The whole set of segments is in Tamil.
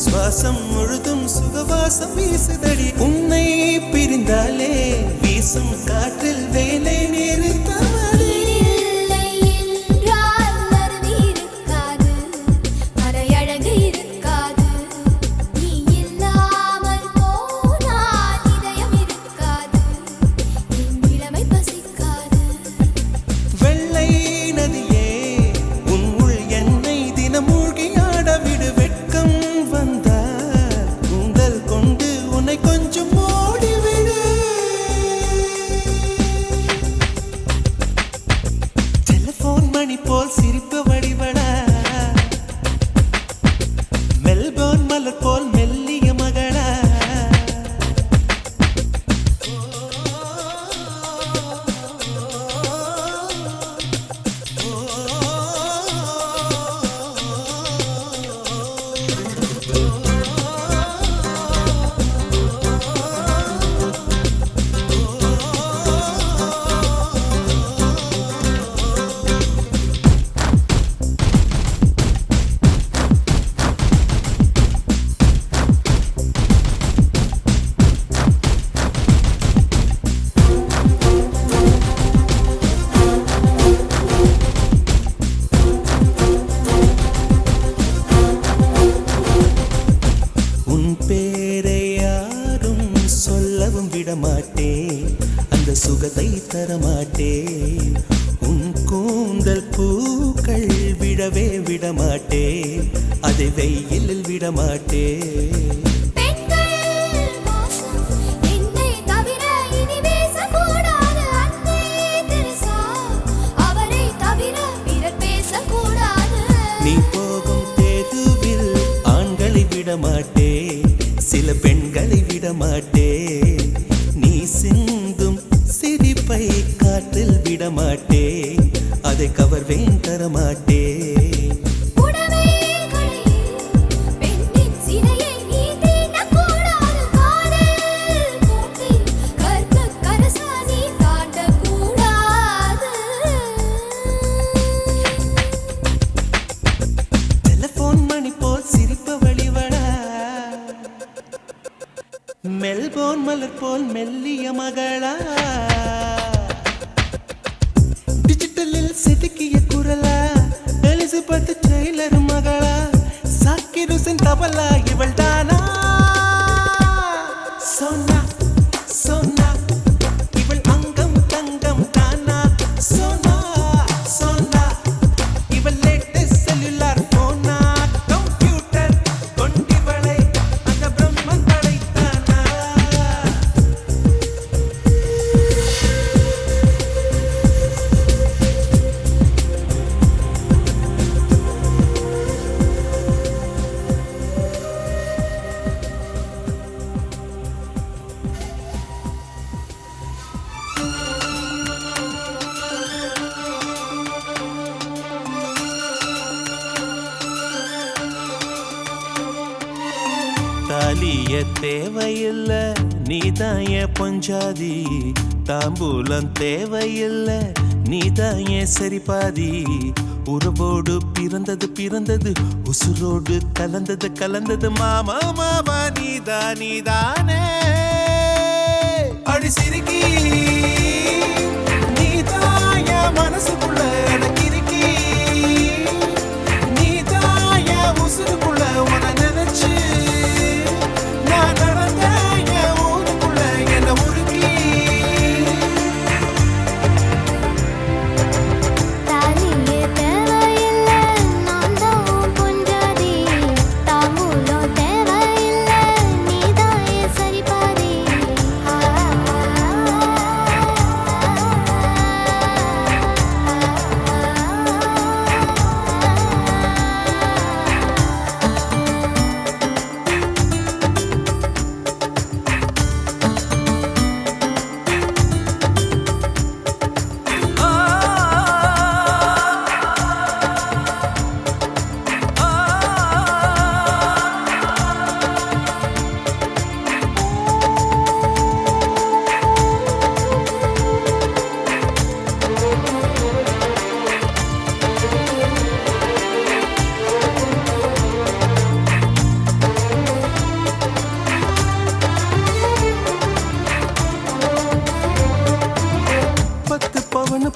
சுவாசம் முழுதும் சுகவாசம் வீசுதடி. உன்னை பிரிந்தாலே வீசும் காற்றில் வேலை நிறுத்தவடி. போல் சிரிப்பு வடிவடா மெல்போர்ன் மலர் போல் மெல்லிய மகளா. அந்த சுகத்தை தரமாட்டேன். உன் கூந்தல் பூக்கள் விடவே விடமாட்டேன். அதை வெயிலில் விடமாட்டேன். நீ போகும் தெருவில் ஆண்களை விடமாட்டேன். சில பெண்களை விடமாட்டேன். நீ சிந்தும் சிரிப்பை காற்றில் விடமாட்டேன். அதை கவர்வேன் தரமாட்டேன். மெல்லிய மகளா டிஜிட்டலில் செதுக்கிய குரலா எலிசபெத் டெய்லர் மகளா சாக்கிர் ஹுசைன் தபலா இவள் தானா சோனா சோனா இவள் அங்கம் தங்கம் தானா சோனா சோனா இவள் லேட்டஸ்ட் செல்லுலார் போனா கம்ப்யூட்டர் கொண்டிவளை அந்த பிரம்மன் படைத்தானா தாலிய தேவையில்ல நீதாய பொஞ்சாதி தாம்பூலம் தேவையில்ல நீதாய சரிபாதி உறவோடு பிறந்தது பிறந்தது உசுரோடு கலந்தது கலந்தது மாமா மாமா நீதானே அடி சிரிக்கி நீதாய மனசுக்குள்ள எனக்கு இருக்கி நீதாய உசுருக்குள்ள உன நினைச்சு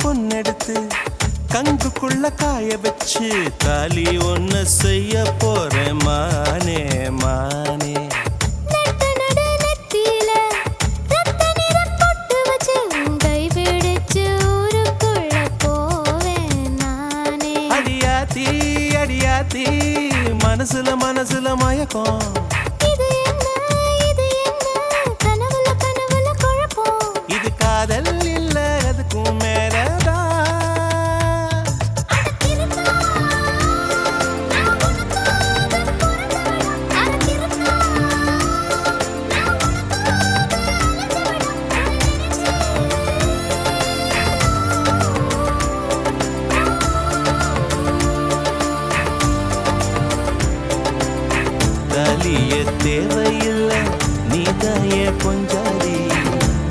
பொன்னெடுத்து கங்குக்குள்ள காய வச்சு தாலி ஒண்ணு செய்ய போறேன் மானே மானே அடியாத்தி அடியாத்தி மனசுல மனசுல மயக்கம் இது காதல் இல்ல அதுக்கும் மேலதான் தாலிய தேவையில்ல நீதாய பொஞ்சாதி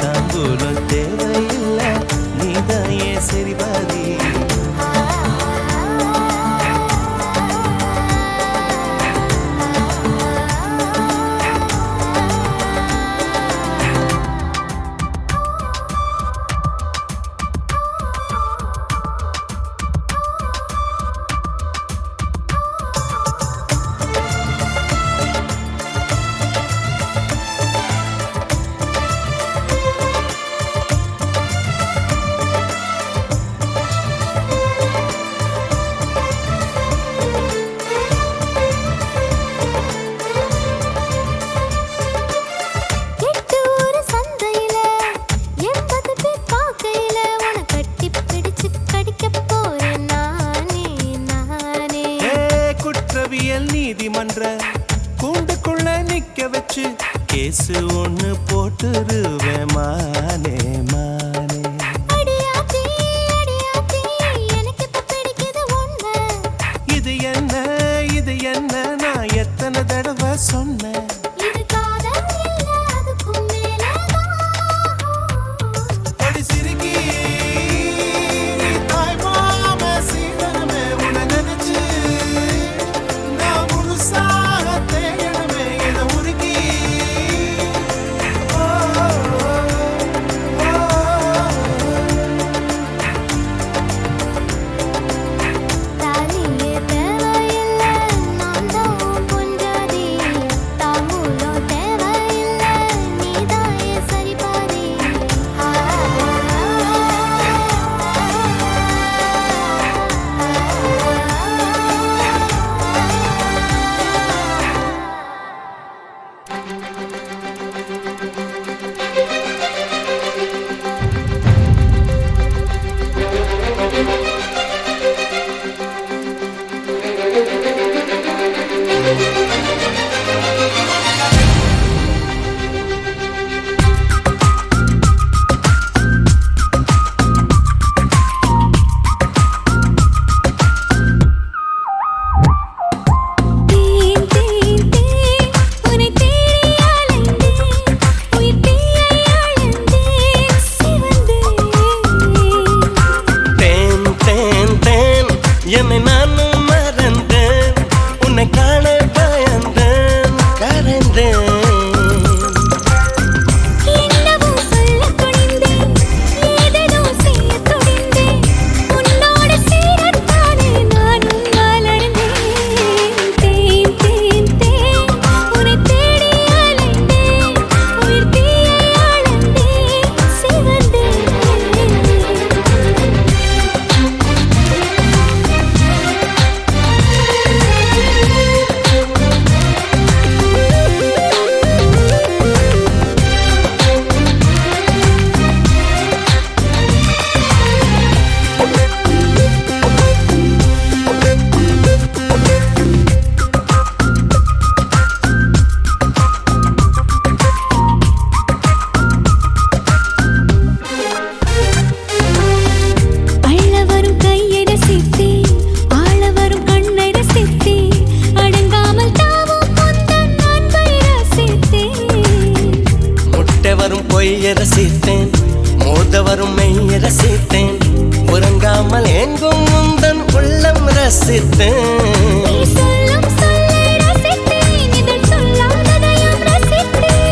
தாம்பூலம் தேவையில்ல நீதாய சரிபாதி நீதிமன்ற கூண்டுக்குள்ள நிக்க வச்சு கேசு ஒண்ணு போட்டுருவேன் மானே மானே இது என்ன நான் எத்தனை தடவை சொன்னேன் ரசித்தேன் மோத வரும் மெய்ய ரசித்தேன் உறங்காமல் எங்கும் முந்தன் உள்ளம் ரசித்தேன்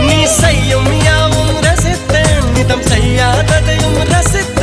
நீ செய்யும் யாவும் ரசித்தேன் நிதம் செய்யாததையும் ரசித்தேன்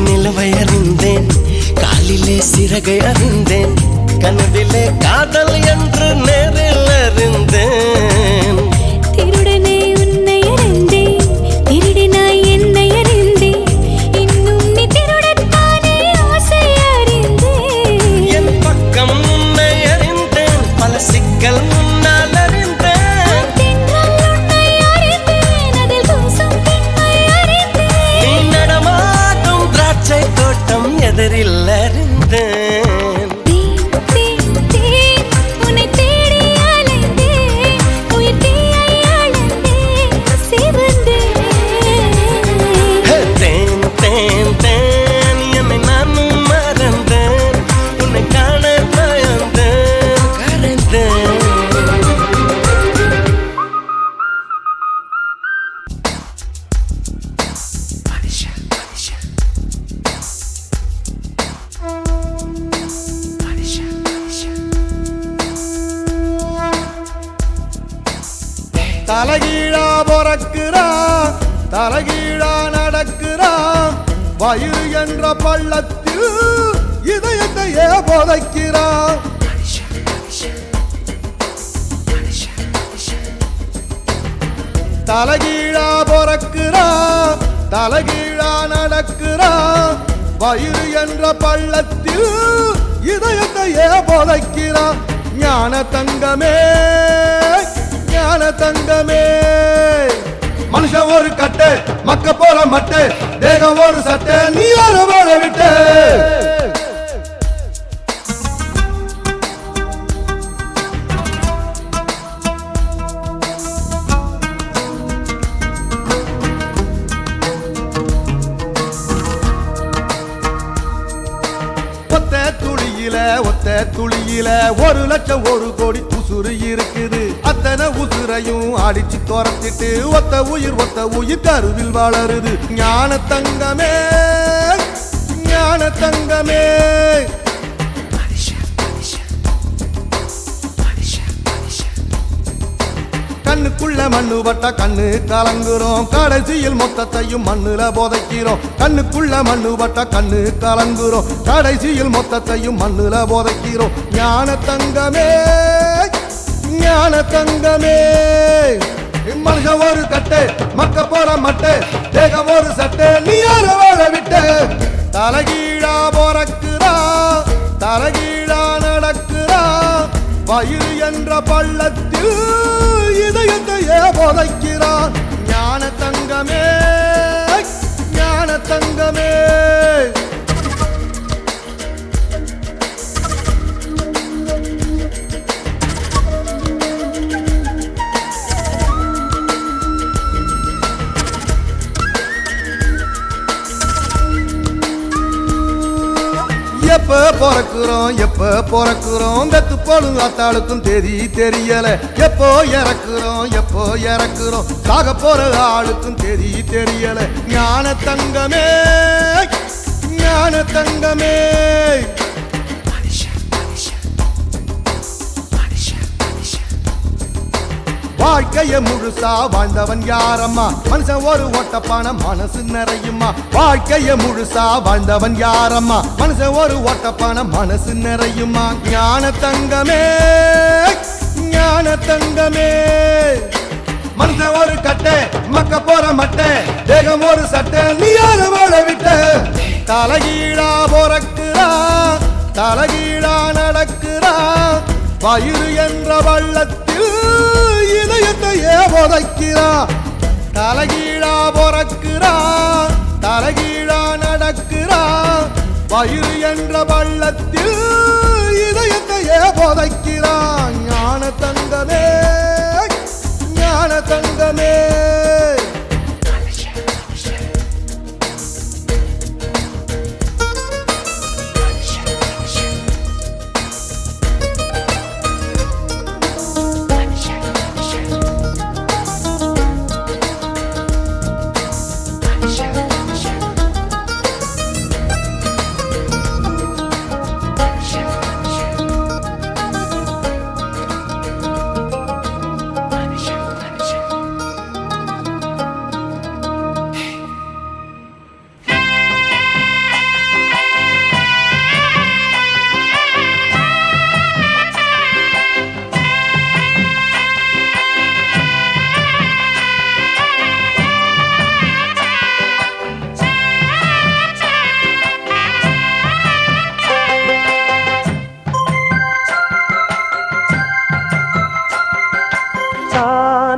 நிலவையறிந்தேன் காலிலே சிறகை அறிந்தேன் கனவிலே காதல் என்று நேரில் அறிந்தேன் திருடனே உன்னை அறிந்தேன் திருடினாய் என்னை அறிந்தேன் இன்னும் நீ திருடத்தானே ஆசை அறிந்தேன் என் பக்கம் உன்னை அறிந்தேன் பல சிக்கல் முன்னால் அறிந்தேன் தோட்டம் எதிரில் அறிந்தேன் உன்னை தேடி அலைந்தேன் உயிர் தீயை அழந்தேன் சிவந்தேன் தேன் தேன் தேன் என்னை நானும் மறந்தேன் உன்னை காண பயந்தேன் கரைந்தேன் தலகீழா பொறக்கிறான் தலகீழா நடக்கிறான் வயிறு என்ற பள்ளத்தில் இதயத்தையே புதைக்கிறான் தலகீழா பொறக்கிறான் தலகீழா நடக்கிறான் வயிறு என்ற பள்ளத்தில் இதயத்தையே புதைக்கிறான் ஞான தங்கமே ஞான தங்கமே மனுஷன் ஒரு கட்டு மக்க போல மட்டு தேகம் ஒரு சட்டை நீ ஒரு வாழ விட்டு ஒத்த துளியில 1 லட்சம் 1 கோடி உசுறு இருக்குது அத்தனை உசுரையும் அடிச்சு துரத்திட்டு ஒத்த உயிர் கருவில் வளருது ஞான தங்கமே ஞான தங்கமே கண்ணுக்குள்ள மண்ணு பட்டா கண்ணு கலங்குறோம் கடைசியில் மொத்தத்தையும் மண்ணுல புதைக்கிறோம் கண்ணுக்குள்ள மண்ணு பட்டா கண்ணு கலங்குறோம் கடைசியில் மொத்தத்தையும் மண்ணுல புதைக்கிறோம் ஞான தங்கமே ஞான தங்கமே மனுஷன் ஒரு கட்டு மக்க போற மட்டு தேகம் ஒரு சட்டை நீ யார வாழ விட்டு தலகீழா பொறக்குறா தலகீழா நடக்குறா வயிறு என்ற பள்ளத்தில் இதயத்தையே புதைக்கிறான் ஞான தங்கமே ஞான தங்கமே எப்ப பொறக்குறோம் வெத்து போலும் அத்தாளுக்கும் தெரியல எப்போ இறக்குறோம் சாக போற ஆளுக்கும் தெரியல ஞான தங்கமே ஞான தங்கமே வாழ்க்கைய முழுசா வாழ்ந்தவன் யாரம்மா மனுஷன் ஒரு ஓட்டப்பான மனசு நிறையுமா வாழ்க்கைய முழுசா வாழ்ந்தவன் யாரம்மா மனுஷன் ஒரு ஓட்டப்பான மனசு நிறையுமா ஞான தங்கமே ஞான தங்கமே மனுஷன் ஒரு கட்டை மக்க போற மட்டை தேகம் ஒரு சட்டை நீ யார வாழ விட்ட தலைகீழா பொறக்குறா தலைகீழா நடக்குறா வயிறு என்ற வள்ளத்தில் இதயத்தையே உதைக்கிறா தலைகீழா பொறக்குறா தலைகீழா நடக்குறா வயிறு என்ற வள்ளத்தில் இதயத்தையே உதைக்கிறா ஞான தங்கமே ஞான தங்கமே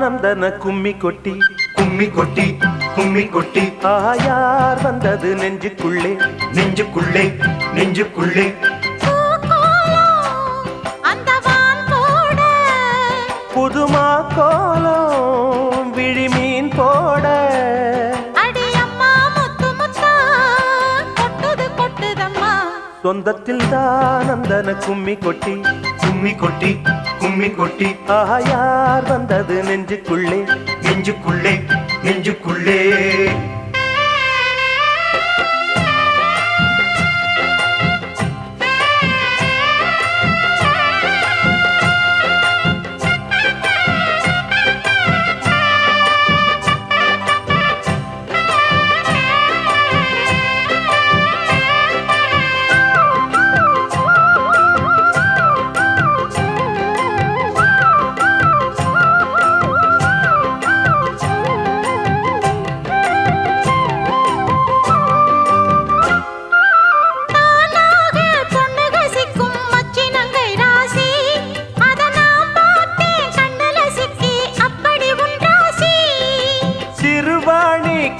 ஆனந்தன கும்மி கொட்டி கும்மி கொட்டி கும்மி கொட்டி ஆயார் வந்தது நெஞ்சுக்குள்ளே நெஞ்சுக்குள்ளே நெஞ்சுக்குள்ளே புதுமா கோலம் விழிமீன் போட சொந்தத்தில் தான் அந்தன கும்மி கொட்டி கும்மி கொட்டி கும்மி கொட்டி ஆயார் வந்தது நெஞ்சுக்குள்ளே நெஞ்சுக்குள்ளே நெஞ்சுக்குள்ளே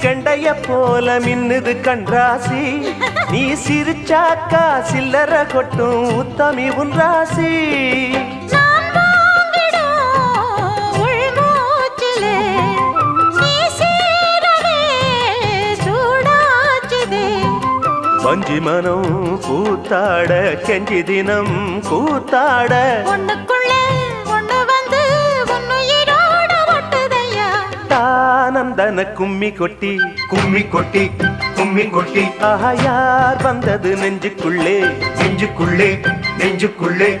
கண்டைய போல மின்னுது கண்ராசி நீ சிரிச்சாக்கா சில்லற கொட்டும் உத்தமி உன் ராசி வஞ்சி மனம் கூத்தாட கெஞ்சி தினம் கூத்தாட ஆனந்தன கும்மி கொட்டி கும்மி கொட்டி கும்மி கொட்டி ஆயார் வந்தது நெஞ்சுக்குள்ளே நெஞ்சுக்குள்ளே நெஞ்சுக்குள்ளே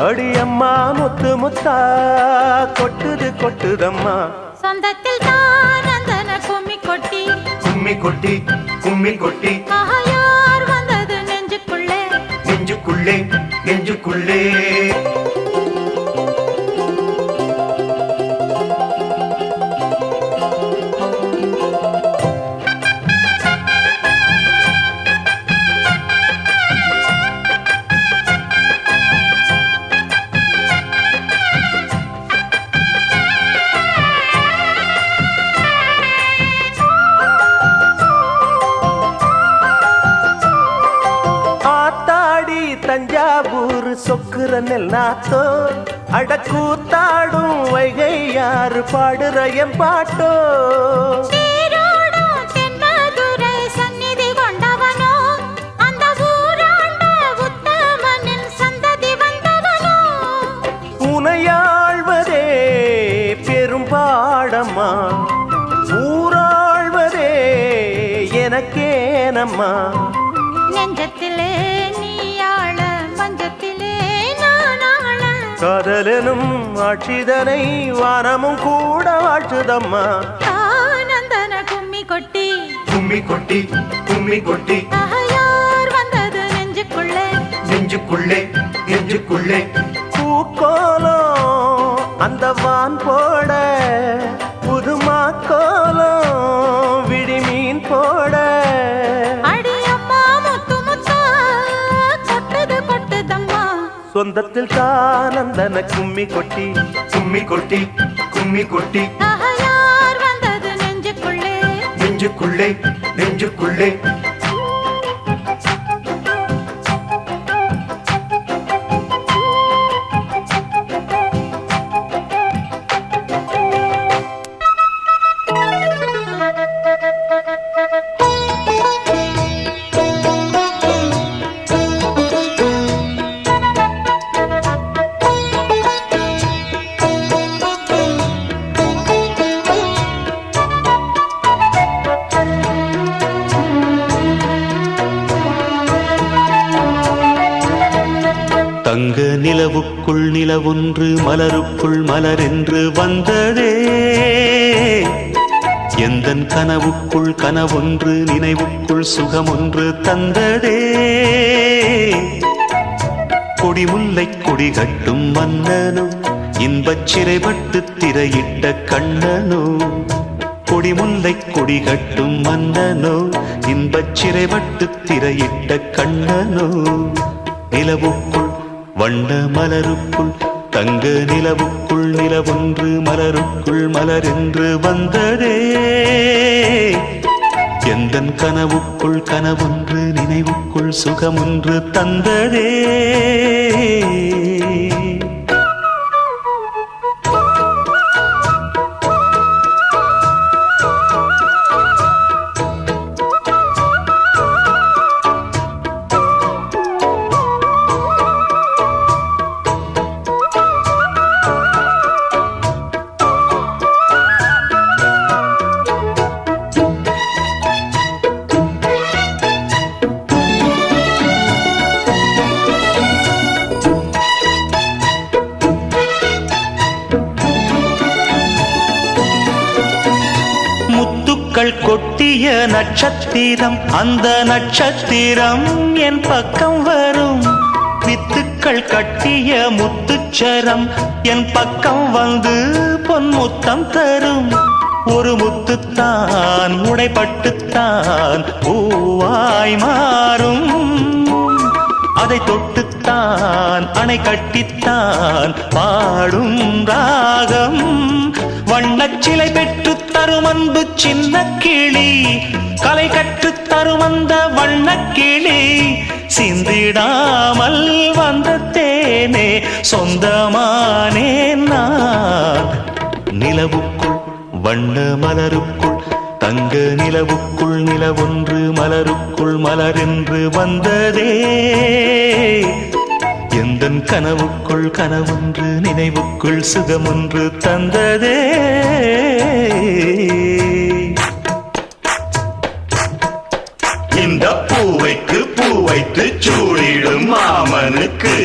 அடியம்மா முத்து முத்தா கொட்டுது கொட்டுதம்மா சொந்தத்தில் தான் அந்தன கும்மி கொட்டி கும்மி கொட்டி கும்மி கொட்டி ஆயார் வந்தது நெஞ்சுக்குள்ளே நெஞ்சுக்குள்ளே நெஞ்சுக்குள்ளே தஞ்சாவூர் சொக்குற நெல்லாத்தோ அடக்கூத்தாடும் வைகை யாரு பாடுற என் பாட்டோ சந்நிதி கொண்டவனோ அந்த ஊராண்ட உத்தமனின் சந்ததி வந்தவனோ உனையாழ்வதே பெரும்பாடம்மா ஊராழ்வதே எனக்கேனம்மா நெஞ்சத்திலே காதலனும் ஆட்சிதனை வானமும் கூட வாழ்த்துதம்மா ஆனந்தன கும்மி கொட்டி கும்மி கொட்டி கும்மி கொட்டி யார் வந்தது நெஞ்சுக்குள்ளே நெஞ்சுக்குள்ளே நெஞ்சுக்குள்ளே பூக்கோலம் அந்த வான் போட புதுமா கோலம் விழிமீன் போட அடியம்மா முத்து முத்தா கொட்டுது கொட்டுதம்மா சொந்தத்தில் தானந்தன கும்மி கொட்டி கும்மி கொட்டி கும்மி கொட்டி யார் வந்தது நெஞ்சுக்குள்ளே நெஞ்சுக்குள்ளே நெஞ்சுக்குள்ளே தங்க நிலவுக்குள் நிலவொன்று மலருக்குள் மலரென்று வந்ததே எந்தன் கனவுக்குள் கனவொன்று நினைவுக்குள் சுகமொன்று தந்ததே கொடிமுல்லை கொடி கட்டும் மன்னனோ இன்பச் சிறைப்பட்டு திரையிட்ட கண்ணனோ கொடிமுல்லை கொடி கட்டும் மன்னனோ இன்பச் சிறைப்பட்டு திரையிட்ட கண்ணனோ நிலவுக்குள் வண்ண மலருக்குள் தங்க நிலவுக்குள் நிலவொன்று மலருக்குள் மலரென்று வந்ததே எந்தன் கனவுக்குள் கனவொன்று நினைவுக்குள் சுகமொன்று தந்ததே கொட்டிய நட்சத்திரம் அந்த நட்சத்திரம் என் பக்கம் வரும் வித்துக்கள் கட்டிய முத்துச்சரம் என் பக்கம் வந்து பொன்முத்தம் தரும் ஒரு முத்துத்தான் உடைப்பட்டுத்தான் பூவாய் மாறும் அதை தொட்டுத்தான் அணை கட்டித்தான் பாடும் ராகம் வண்ணச்சிலை பெற்று தரும் அன்பு சின்ன கிளி கலை கற்று தரும் அந்த வண்ணக்கிளி சிந்திடாமல் வந்த தேனே சொந்தமானே நான் நிலவுக்குள் வண்ண மலருக்குள் தங்க நிலவுக்குள் நிலவொன்று மலருக்குள் மலரென்று வந்ததே எந்தன் கனவுக்குள் கனவொன்று நினைவுக்குள் சுகமொன்று தந்ததே இந்த பூவைக்கு பூ வைத்து சூடிடும் மாமனுக்கு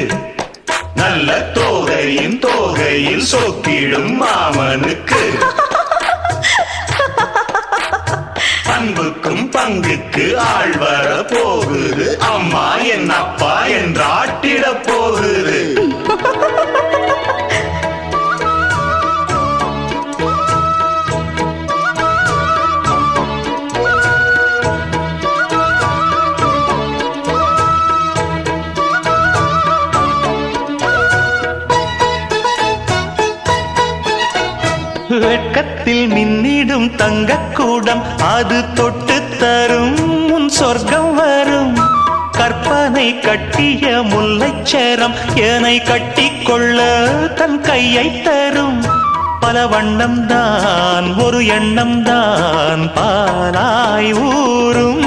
நல்ல தோகையின் தோகையில் சொக்கிடும் மாமனுக்கு அன்புக்கும் பங்குக்கு ஆள் வர போகுது அம்மா என் அப்பா என்றாட்டிட போகுது வெட்கத்தில் மின்னிடும் தங்கக்கூடம் அது தொட்டு தரும் உன் சொர்க்கம் வரும் கற்பனை கட்டிய முல்லைச்சரம் ஏனை கட்டிக்கொள்ள தன் கையை தரும் பல வண்ணம் தான் ஒரு எண்ணம் தான் பாலாய் ஊரும்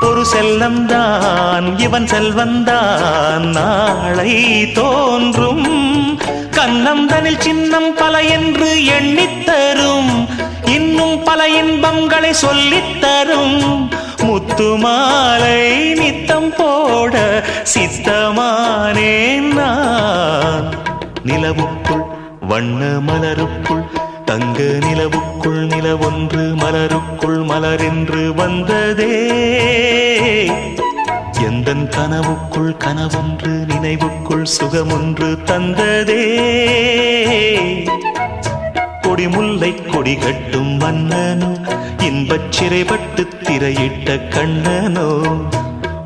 ஒரு செல்லம் தான் இவன் செல்வந்தான் நாளை தோன்றும் கண்ணந்தனில் சின்னம் பல என்று எண்ணித்தரும் இன்னும் பல இன்பங்களை சொல்லித்தரும் முத்துமாலை நித்தம் போட சித்தமானேன் நான் நிலவுக்குள் வண்ண மலருக்குள் தங்க நிலவுக்குள் நிலவொன்று மலருக்குள் மலரென்று வந்ததே எந்தன் கனவுக்குள் கனவொன்று நினைவுக்குள் சுகமொன்று தந்ததே கொடிமுல்லை கொடி கட்டும் மன்னனோ இன்பச் சிறைப்பட்டு திரையிட்ட கண்ணனோ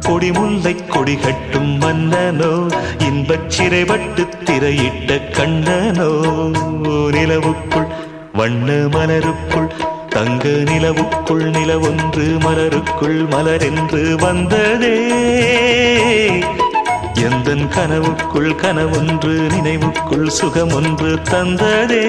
கொடிமுல்லை கொடி கட்டும் மன்னனோ இன்பச் சிறைப்பட்டு திரையிட்ட கண்ணனோ நிலவுக்குள் வண்ண மலருக்குள் தங்க நிலவுக்குள் நிலவொன்று மலருக்குள் மலரென்று வந்ததே எந்தன் கனவுக்குள் கனவொன்று நினைவுக்குள் சுகமொன்று தந்ததே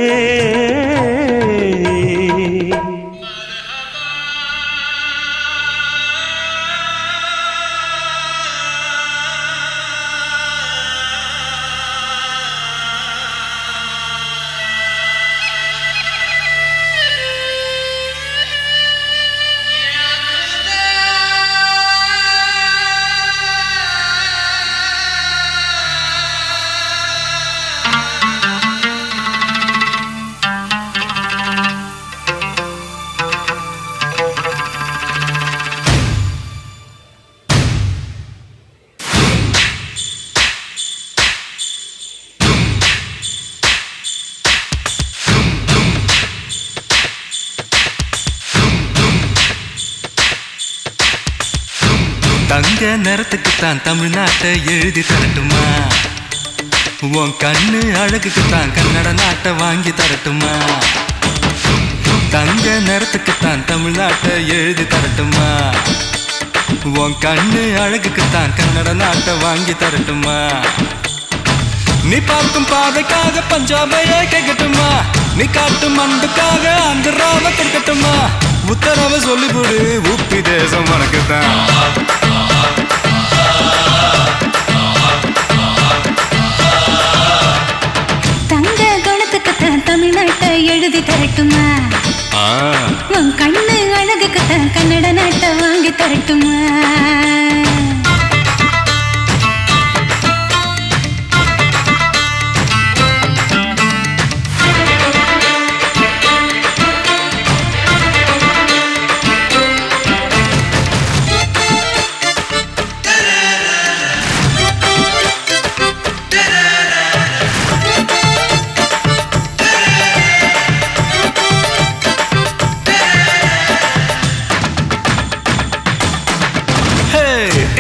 தங்க நிறத்துக்குத்தான் தமிழ்நாட்டை எழுதி தரட்டுமா உன் கண்ணு அழகுக்குத்தான் கன்னட நாட்டை வாங்கி தரட்டுமா தங்க நிறத்துக்குத்தான் தமிழ்நாட்டை எழுதி தரட்டுமா உன் கண்ணு அழகுக்குத்தான் கன்னட நாட்டை வாங்கி தரட்டுமா நீ பார்க்கும் பார்வைக்காக பஞ்சாபையே கேட்கட்டுமா நீ காட்டும் அன்புக்காக ஆந்திராவை கேட்கட்டுமா உத்தரவை சொல்லிவிடு உப்பி தேசம் உனக்குத்தான் தங்க குணத்துக்குத்தான் தமிழ்நாட்டை எழுதி தரட்டுமா உன் கண்ணு அழகுக்குத்தான் கன்னட நாட்டை வாங்கி தரட்டுமா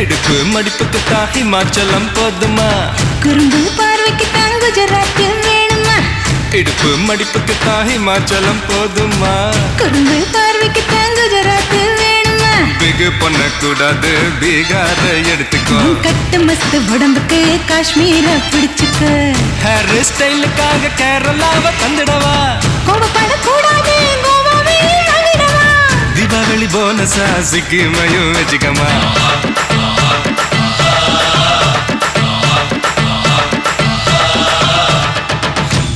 இடுப்பு மடிப்புக்குத்தான் ஹிமாச்சலம் போதுமா குறும்பு பார்வைக்குத்தான் குஜராத் வேணுமா இடுப்பு மடிப்புக்குத்தான் ஹிமாச்சலம் போதுமா குறும்பு பார்வைக்குத்தான் குஜராத் வேணுமா பிகு பண்ணக்கூடாது பீகார எடுத்துக்கோ கட்டு மஸ்து உடம்புக்கு காஷ்மீர பிடிச்சுக்கு ஹேர் ஸ்டைலுக்காக கேரளாவை தந்துடவா கோபப்படக்கூடாது கோவாவே வாங்கிடவா தீபாவளி போனஸா சிக்கிமையும் வச்சுக்கமா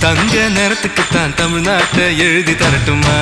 தங்க நேரத்துக்குத்தான் தமிழ்நாட்டை எழுதி தரட்டுமா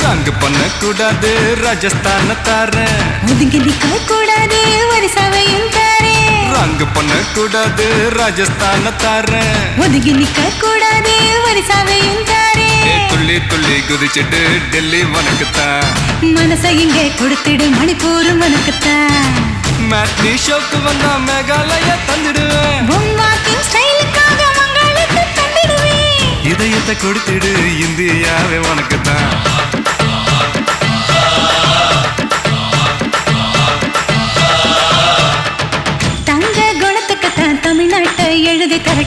ரங்கு பண்ணக்கூடாது ராஜஸ்தான தாரேன் ஒதுங்கி நிக்க கூடாது வரிசவையும் தாரேன் ரங்கு பண்ணக்கூடாது ராஜஸ்தான தாரேன் ஒதுங்கி நிக்க கூடாது வரிசவையும் தாரேன் துள்ளி துள்ளி குதிச்சுட்டு டெல்லி உனக்குத்தான் மனசை இங்கே கொடுத்துடு மணிப்பூர் உனக்குத்தான் மேட்னி ஷோக்கு வந்தா மேகாலய தந்துடுவேன் வாக்கிங் ஸ்டைலுக்காக மங்களத்தை தந்துடுவேன் இதயத்தை கொடுத்துடு இந்தியாவே உனக்குத்தான்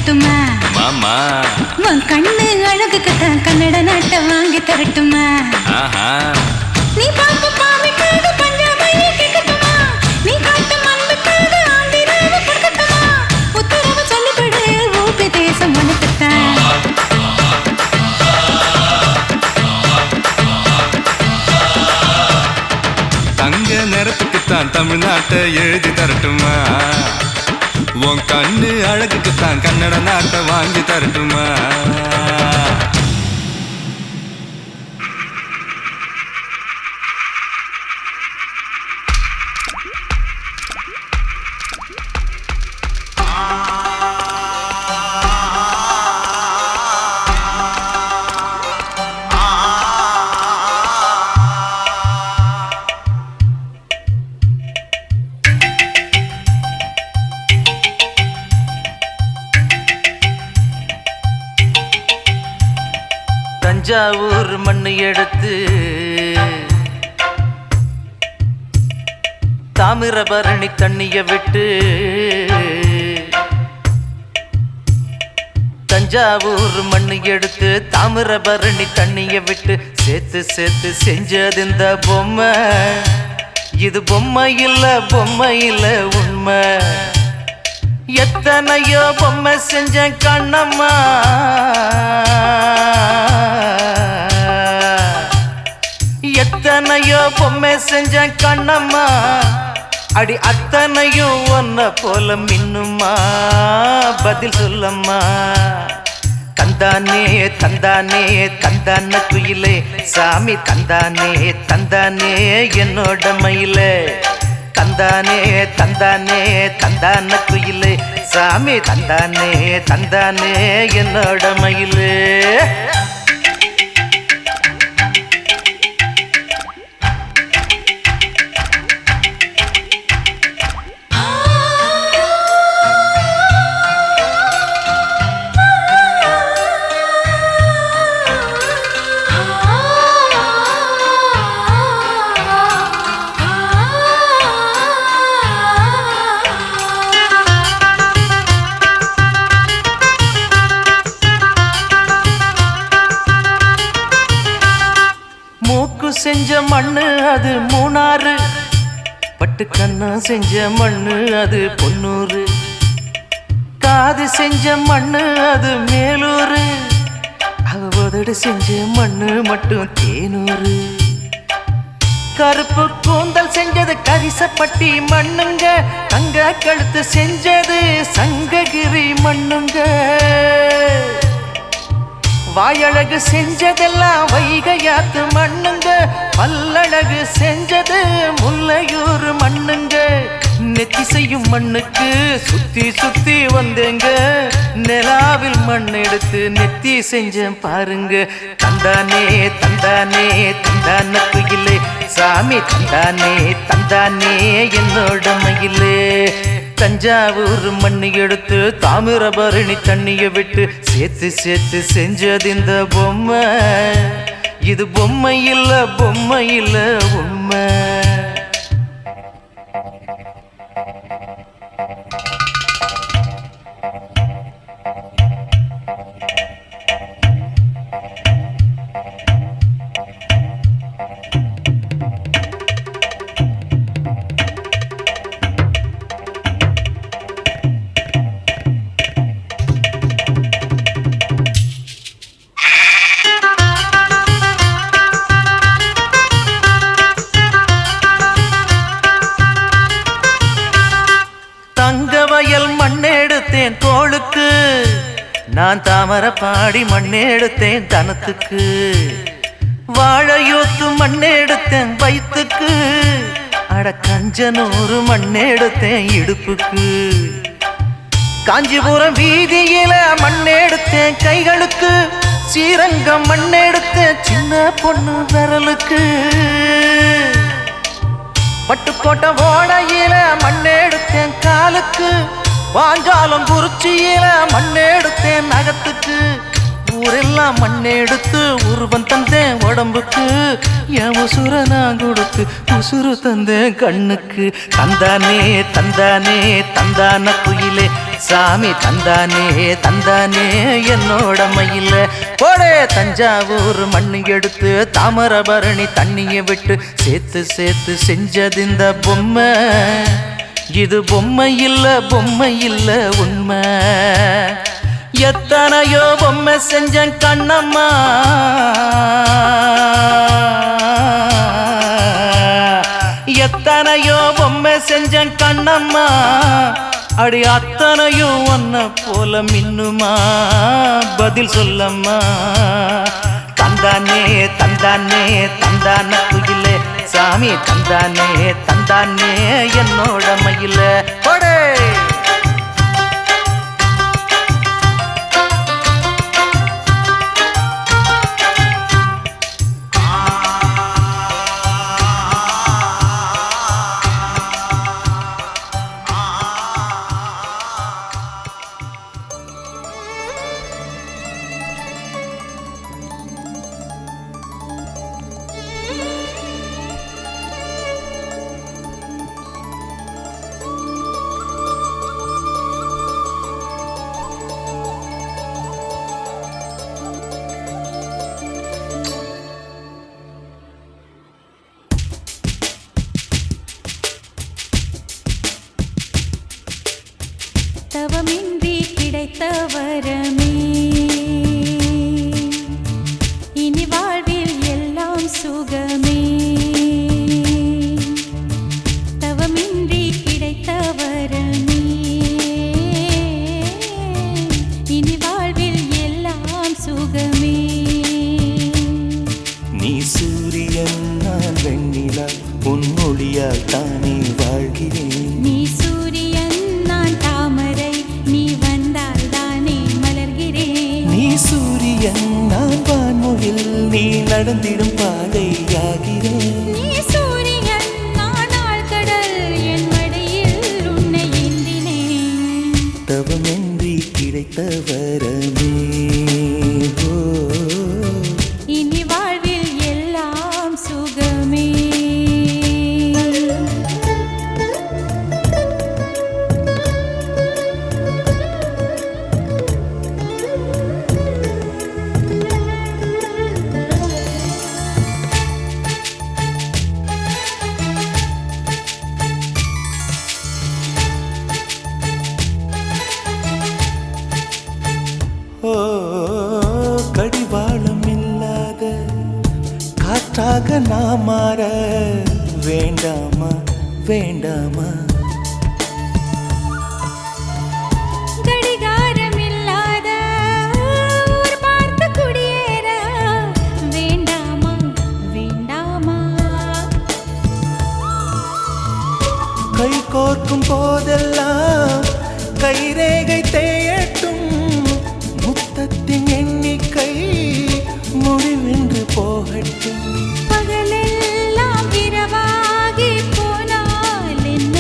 சொல்லட்டுமா மாமா உன் கண்ணு அழகுக்கு தான் கன்னட நாட்டை வாங்கி தரட்டுமா ஆஹா நீ பாப்பு பாவிக்காத பஞ்சாபையை கேட்கட்டுமா நீ காட்டு மண்புக்காத ஆந்திராவை கொடுக்கட்டுமா உத்தரவு சொல்லிவிடு ஊபி தேசம் உனக்குத்தான் தங்க நிறத்துக்குத்தான் தமிழ்நாட்டை எழுதி தரட்டுமா உன் கண்ணு அழகுக்குத்தான் கன்னட நாட்டை வாங்கி தரட்டுமா தஞ்சாவூர் மண்ணு எடுத்து தாமிரபரணி தண்ணிய விட்டு தஞ்சாவூர் மண்ணு எடுத்து தாமிரபரணி தண்ணிய விட்டு சேர்த்து சேர்த்து செஞ்சது இந்த பொம்மை இது பொம்மை இல்ல உண்மை எத்தனையோ பொம்மை செஞ்ச கண்ணம்மா எத்தனையோ பொம்மை செஞ்ச கண்ணம்மா அடி அத்தனையும் ஒன்ன போல மின்னுமா பதில் சொல்லம்மா தந்தானே தந்தானே தந்தான குயிலே சாமி தந்தானே தந்தானே என்னோட மயிலே தந்தானே தந்தானே தந்தான குயிலே சாமி தந்தானே தந்தானே என்னோட மயிலே செஞ்ச மண்ணு அது மூணாறு பட்டுக்கண்ணா செஞ்ச மண்ணு அது பொன்னூறு காது செஞ்ச மண்ணு அது மேலூரு அவதோடு செஞ்ச மண்ணு மட்டும் தேனூறு கருப்பு கூந்தல் செஞ்சது கரிசப்பட்டி மண்ணுங்க தங்க கழுத்து செஞ்சது சங்ககிரி மண்ணுங்க வாயழகு செஞ்சதெல்லாம் வைகையாத்து மண்ணுங்க பல்லழகு செஞ்சது முல்லையூர் மண்ணுங்க நெத்தி செய்யும் மண்ணுக்கு சுத்தி சுத்தி வந்தேங்க நிலாவில் மண் எடுத்து நெத்தி செஞ்சேன் பாருங்க தந்தானே தந்தானே தந்தான குயிலே சாமி தந்தானே தந்தானே என்னோட மயிலே தஞ்சாவூர் மண்ணு எடுத்து தாமிரபரணி தண்ணிய விட்டு சேர்த்து சேர்த்து செஞ்சது இந்த பொம்மை இது பொம்மை இல்ல உண்மை மண்ணெடுத்தேன் தோளுக்கு நான் தாமரை பாடி மண்ணெடுத்தேன் தனத்துக்கு வாழையூத்து மண்ணெடுத்தேன் வயிற்றுக்கு அட கஞ்சனூறு மண்ணெடுத்தேன் இடுப்புக்கு காஞ்சிபுரம் வீதியில மண்ணெடுத்தேன் கைகளுக்கு ஸ்ரீரங்கம் மண்ணெடுத்தேன் சின்ன பொண்ணு விரலுக்கு பட்டுக்கோட்டை ஓடையில மண்ணெடுத்தேன் காலுக்கு வாஞ்சாலம் குறிச்சியில மண்ணெடுத்தேன் நகத்துக்கு ஊரெல்லாம் மண்ணெடுத்து உருவம் தந்தேன் உடம்புக்கு என் உசுர நான் கொடுத்து உசுறு தந்தேன் கண்ணுக்கு தந்தானே தந்தானே தந்தான குயிலே சாமி தந்தானே தந்தானே என்னோட மயில போடே தஞ்சாவூர் மண்ணு எடுத்து தாமிரபரணி தண்ணியை விட்டு சேர்த்து சேர்த்து செஞ்சது இந்த பொம்மை இது பொம்மை இல்ல உண்மை எத்தனையோ பொம்மை செஞ்சேன் கண்ணம்மா எத்தனையோ பொம்மை செஞ்சேன் கண்ணம்மா அடி அத்தனையும் ஒன்ன போல மின்னுமா பதில் சொல்லம்மா தந்தானே தந்தானே தந்தான குயிலே சாமி தந்தானே தந்தானே என்னோட மயில போடே தவமின்றி கிடைத்த வரமே இனி வாழ்வில் எல்லாம் சுகமே தவமின்றி கிடைத்த வரமே இனி வாழ்வில் எல்லாம் சுகமே நீ சூரியன் நான் வெண்ணிலா உன் மொழியால் தானே வாழ்கிறேன் நீ சூரியன் நான் தாமரை நீ வந்தால் தானே மலர்கிறேன் நீ சூரியன் நான் வான்முகில் நீ நடந்திடும் பாதையாகிறேன் நீ சூரியன் நான் ஆழ்கடல் என் மடியில் உன்னை ஏந்தினேன் தவமின்றி கிடைத்த வரமே ஓ இனி வாழ்வில் எல்லாம் சுகமே ஓ கடிவாளம் இல்லாத காற்றாக நான் மாற வேண்டாமா வேண்டாமா கடிகாரம் இல்லாத ஊர் பார்த்து குடியேற வேண்டாமா வேண்டாமா கை கோர்க்கும் போதெல்லாம் கைரேகை தேயட்டும் முத்தத்தின் எண்ணிக்கை முடிவென்று போகட்டும் பகலெல்லாம் இரவாகி போனால் என்ன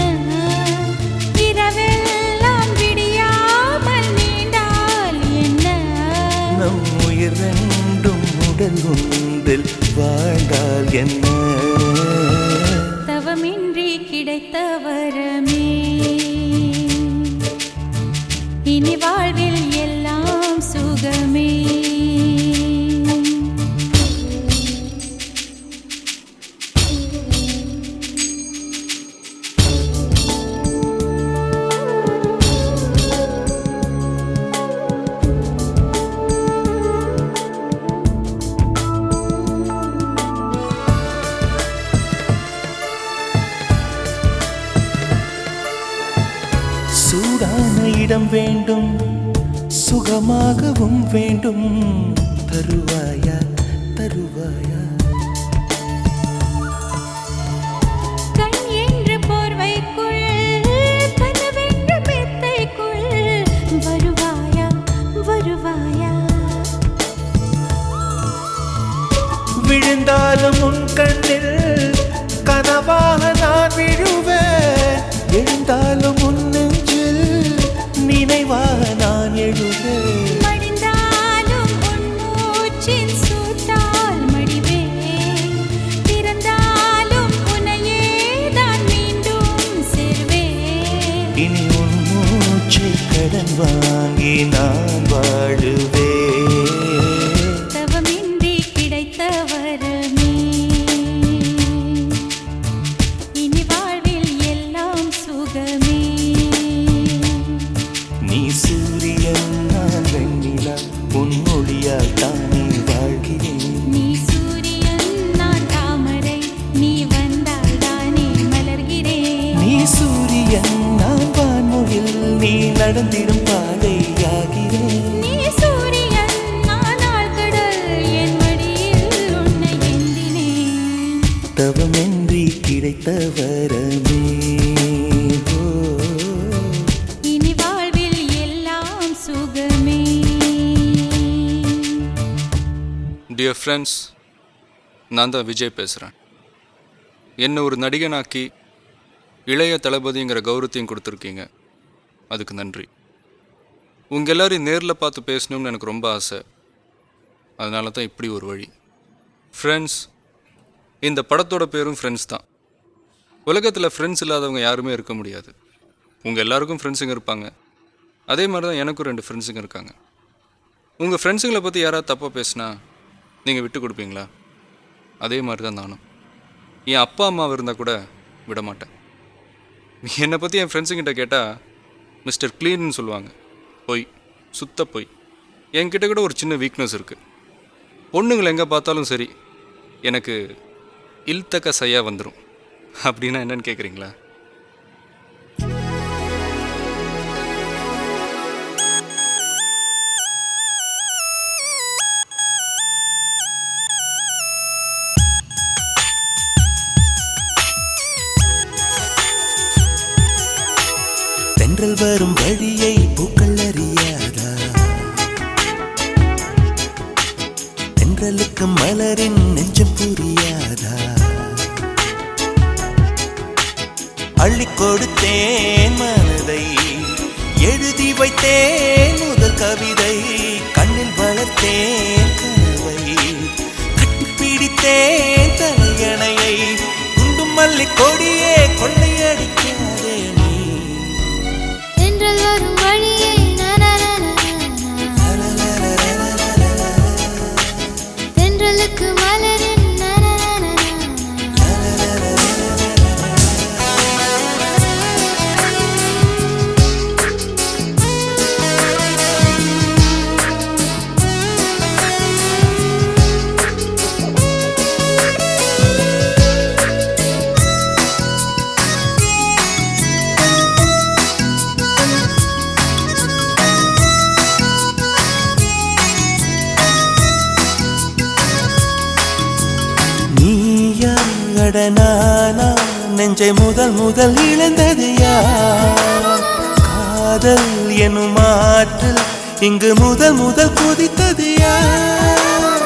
இரவெல்லாம் விடியாமல் நீண்டால் என்ன நம் உயிர் ரெண்டும் உடல் ஒன்றில் வாழ்ந்தால் என்ன தவமின்றி கிடைத்த வரமே இனி வாழ்வில் எல்லாம் சுகமே சூடான இடம் வேண்டும் சுகமாகவும் வேண்டும் தருவாயா தருவாயா கண் என்று போர்வைக்குள் கனவென்று மெத்தைக்குள் வருவாயா வருவாயா விழுந்தாலும் உன் கண்ணில் கனவாக நான் விழுவேன் எழுந்தாலும் உன் நெஞ்சில் நினைவாக நான் எழுவேன் மடிந்தாலும் உன் நடந்திடும் பாதையாகிறேன். நீ சூரியன் நானால் கடல் என் மடியில் உன்னை ஏந்தினேன். தவமின்றி கிடைத்த வரமே. இனி வாழ்வில் எல்லாம் சுகமே. டியர் ஃப்ரெண்ட்ஸ், நான் தான் விஜய் பேசுகிறேன். என்னை ஒரு நடிகனாக்கி இளைய தளபதிங்கிற கௌரவத்தையும் கொடுத்துருக்கீங்க, அதுக்கு நன்றி. உங்கள் எல்லோரையும் நேரில் பார்த்து பேசணும்னு எனக்கு ரொம்ப ஆசை, அதனால தான் இப்படி ஒரு வழி. ஃப்ரெண்ட்ஸ், இந்த படத்தோட பேரும் ஃப்ரெண்ட்ஸ் தான். உலகத்தில் ஃப்ரெண்ட்ஸ் இல்லாதவங்க யாருமே இருக்க முடியாது. உங்கள் எல்லாருக்கும் ஃப்ரெண்ட்ஸுங்க இருப்பாங்க, அதே மாதிரி தான் எனக்கும் 2 ஃப்ரெண்ட்ஸுங்க இருக்காங்க. உங்கள் ஃப்ரெண்ட்ஸுங்களை பற்றி யாராவது தப்பாக பேசினா நீங்கள் விட்டு கொடுப்பீங்களா? அதே மாதிரி தான் நானும். என் அப்பா அம்மாவை இருந்தால் கூட விட மாட்டேன். என்னை பற்றி என் ஃப்ரெண்ட்ஸுங்கிட்ட கேட்டால் மிஸ்டர் க்ளீன்னு சொல்லுவாங்க. பொய், சுத்த பொய். என்கிட்ட கூட ஒரு சின்ன வீக்னஸ் இருக்குது. பொண்ணுங்களை எங்கே பார்த்தாலும் சரி, எனக்கு இல்தக்க சையா வந்துடும். அப்படின்னா என்னன்னு கேட்குறீங்களா? தென்றல் வரும் வழியை பூக்கள் அறியாதா? தென்றலுக்கு மலரின் நெஞ்சம் புரியாதா? அள்ளி கொடுத்தேன் மனதை, எழுதி வைத்தேன் முதல் கவிதை, கண்ணில் வளர்த்தேன் கனவை, கட்டிப்பிடித்தேன் தலையணையை, குண்டும் மல்லி கொடியே கொள்ளையடிக்காதே நீ. தென்றல் வரும் வழியை தென்றலுக்கு மலரின் நானா நெஞ்சை முதல் இழந்தது யார்? காதல் எனும் ஆற்றல் இங்கு முதல் குதித்தது யார்?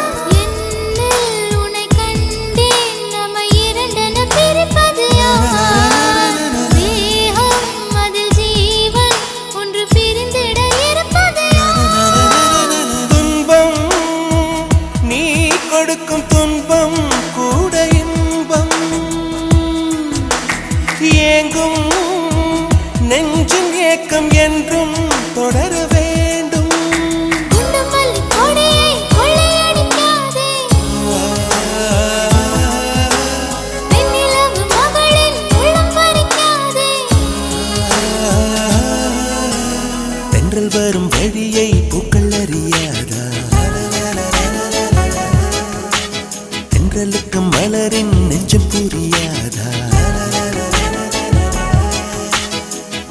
உன்னை கண்டேன், நம்மை இரண்டென பிரிப்பது யார்? தேகம் அதில் ஜீவன் ஒன்று பிரிந்திட இருப்பது யார்? துன்பம் நீ கொடுக்கும் துன்பம் கூட இன்பம், ஏங்கும் நெஞ்சும் ஏக்கம் என்றும் தொடர வேண்டும். குண்டும் மல்லி கொடியை கொள்ளையடிக்காதே, வெண்ணிலவு மகளின் உள்ளம் பறிக்காதே. தென்றல் வரும் வழியை பூக்கள் அறியாதா? தென்றலுக்கு மலரின் நெஞ்சம் புரியாதா?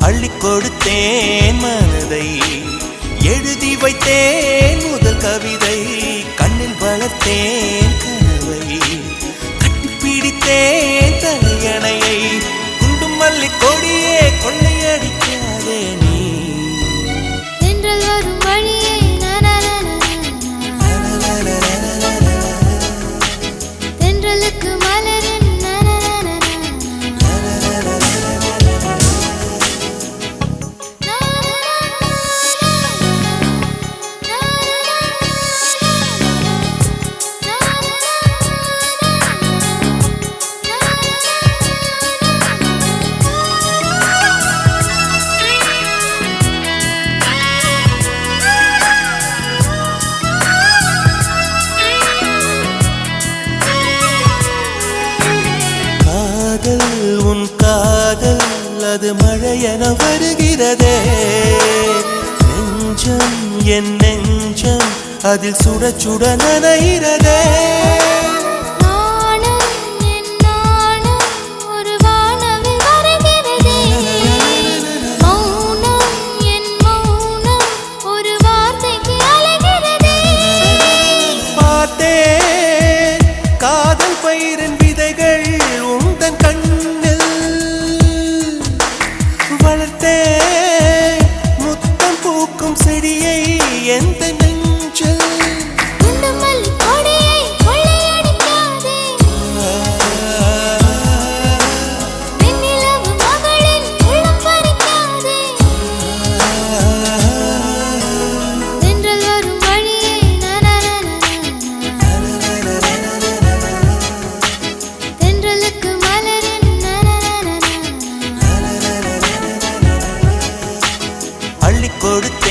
அள்ளி கொடுத்தேன் மனதை, எழுதி வைத்தேன் முதல் கவிதை, கண்ணில் வளர்த்தேன் கனவை, கட்டிப்பிடித்தேன் தலையணையை, குண்டும் மல்லி கொடியே கொள்ளையடிக்காதே நீ. தென்றல் வரும் வழியை தென்றலுக்கு மலரின் உன் காதல் அது மழையென வருகிறதே. நெஞ்சம் என் நெஞ்சம் அதில் சுட சுட நனைகிறதே. ஒரு வானவில் வருகிறதே. மௌனம் என்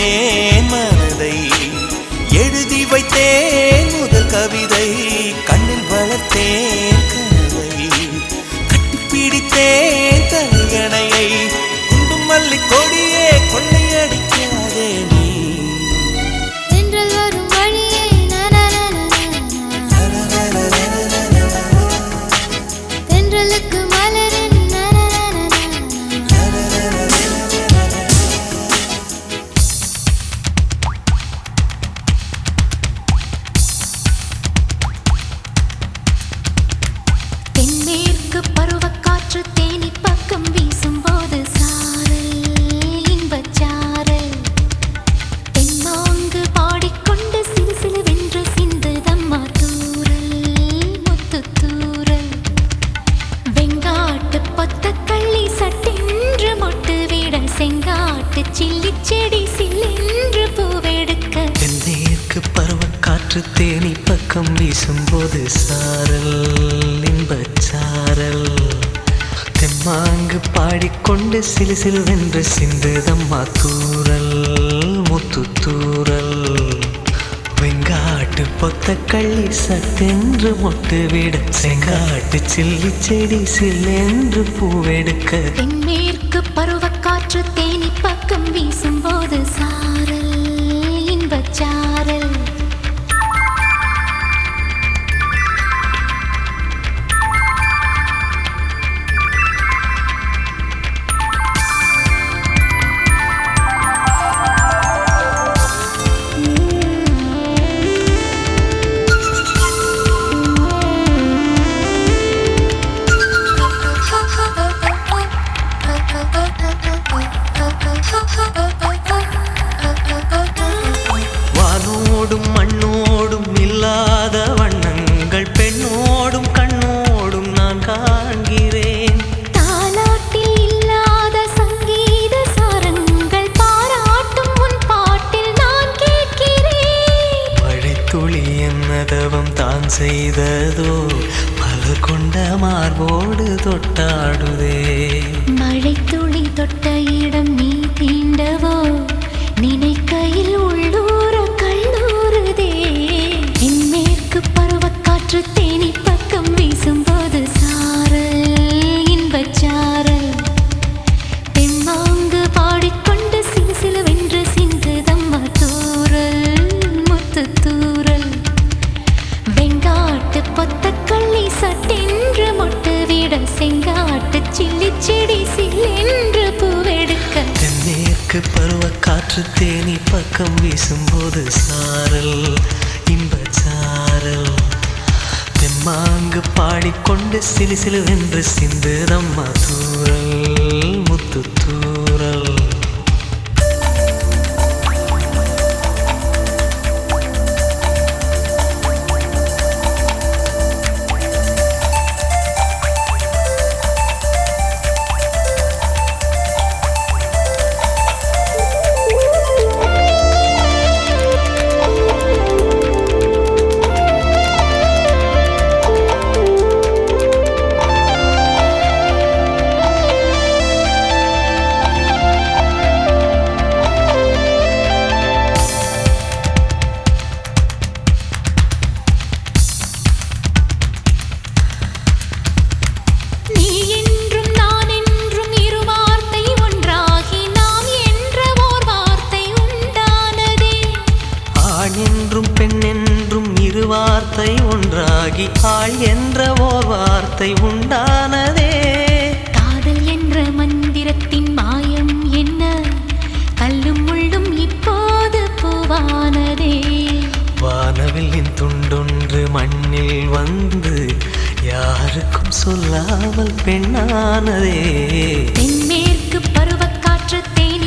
வைத்தேன் மனதை, எழுதி வைத்தேன் முதல் கவிதை, கண்ணில் வளர்த்தேன் கனவை, கட்டிப்பிடித்தேன் தலையணையை, குண்டும் மல்லி கொடியே கொள்ளையடிக்காதே நீ. தென்றல் வரும் வழியே தென்றலுக்கு மலரின் தென்மேற்கு பருவக்காற்று தேனி பக்கம் வீசும்போது சாரல் இன்பச்சாரல், தென்மாங்கு பாடிக்கொண்டு சிறு சிலுவென்று சிந்துதம்மா தூரல் முத்து தூரல், வெங்காட்டு பொத்த கள்ளி சட்டென்று மொட்டு விட செங்காட்டு சில்லி செடி சில்லென்று பூவெடுக்க, தென்மேற்கு பருவக்காற்று தேனி பக்கம் வீசும்போது சாரல் இன்பச்சாரல், தெம்மாங்கு பாடிக்கொண்டு சிலு சிலுவென்று சிந்துதம்மா தூரல் முத்து தூரல், வெங்காட்டு பொத்த கள்ளி சட்டென்று மொட்டு விட செங்காட்டு சில்லி செடி சில்லென்று பூவெடுக்க, தென்மேற்கு பருவக்காற்று தேனி பக்கம் வீசும்போது சாரல் இன்பச்சாரல். வானோடும் மண்ணோடும் இல்லாத வண்ணங்கள் பெண்ணோடும் கண்ணோடும் நான் காண்கிறேன், தாலாட்டில் இல்லாத சங்கீத சாரங்கள் பாராட்டும் உன் பாட்டில் நான் கேட்கிறேன், மழைத்துளி என்னதவம் தான் செய்ததோ மலர் கொண்ட மார்போடு தொட்டாடுதே, மழைத்துளி தொட்ட இடம் நீ தீண்டவோ நினைக்கையில் உள்ளூர கல்லூருதே, தென்மேற்கு பருவக்காற்று தேனி பக்கம் வீசும்போது சாரல் இன்பச்சாரல், தெம்மாங்கு பாடிக்கொண்டு சிலு சிலுவென்று சிந்துதம்மா தூரல் முத்து தூரல், வெங்காட்டு பொத்த கள்ளி சட்டென்று மொட்டு விட செங்காட்டு சில்லி செடி சில்லென்று பூவெடுக்க, தென்மேற்கு பருவக்காற்று தேனி பக்கம் வீசும்போது சாரல் இன்பச்சாரல், தெம்மாங்கு பாடிக்கொண்டு சிலு சிலுவென்று சிந்துதம்மா தூரல் முத்து தூரல். வார்த்தை ஒன்றாகி ஆள் என்ற ஓர் வார்த்தை உண்டானதே. காதல் என்ற மந்திரத்தின் மாயம் என்ன, கல்லும் முள்ளும் இப்போது பூவானதே. வானவில்லின் துண்டொன்று மண்ணில் வந்து யாருக்கும் சொல்லாமல் பெண்ணானதே. தென்மேற்கு பருவக்காற்று தேன்